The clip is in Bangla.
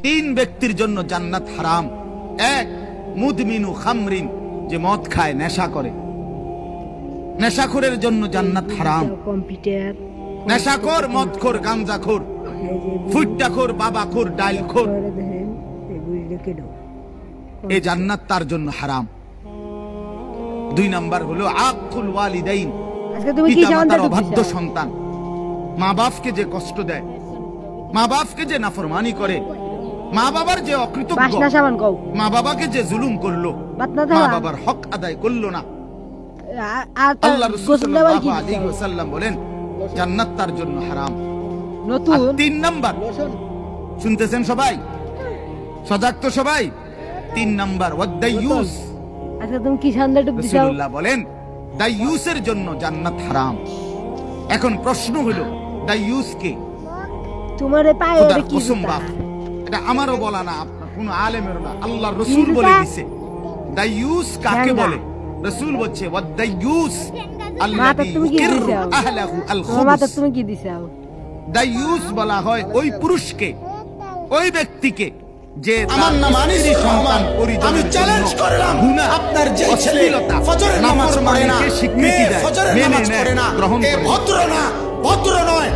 তিন ব্যক্তির জন্য জান্নাত হারাম। এক, মুদমিনু খামরিন, যে মদ খায়, নেশা করে, নেশাখোরের জন্য জান্নাত হারাম। কম্পিউটার, নেশাখোর, মদখোর, গাঞ্জাখোর, ফুট্টাখোর, বাবাখোর, ডাইলখোর, এই জান্নাত তার জন্য হারাম। দুই নাম্বার হলো আকুল ওয়ালিদাইন, পিতামাতার অবাধ্য সন্তান, মা বাপকে যে কষ্ট দেয়, মা বাপকে যে নাফরমানি করে, মা বাবার যে অকৃতজ্ঞ, মা বাবাকে যে জুলুম করলো, মা বাবার হক আদায় করলো না, আল্লাহ রাসূল সাল্লাল্লাহু আলাইহি ওয়াসাল্লাম বলেন জান্নাত তার জন্য হারাম। আর তিন নাম্বার, শুনতেছেন সবাই, সজাগ তো সবাই? তিন নাম্বার ওয়াদাইয়ুস। আচ্ছা তুমি কি সান্দাটুক দিছো? রাসূলুল্লাহ বলেন দাইয়ুসের জন্য জান্নাত হারাম। এখন প্রশ্ন হলো দাইয়ুস কে? তোমারে পায়ে ওরে কি জুতা? এটা আমারও বলা না, আপনার কোন আলেমেরও না, আল্লাহর রাসূল বলে দিয়েছে। দাইয়ুস কাকে বলে? রাসূল বলছে ওয়াদাইয়ুস আল্লাযী ইউকিরু আহলাহু আল খুবুস। মাতা তুমি কি দিছো? দাইয়ুস বলা হয় ওই পুরুষকে, ওই ব্যক্তিকে যে আমার নাম আনিস রহমান, আমি চ্যালেঞ্জ করলাম আপনার যে ছেলে ফজরের নামাজ পড়ে না, মেয়ে ফজরের নামাজ পড়ে না, এ ভদ্র না, ভদ্র নয়,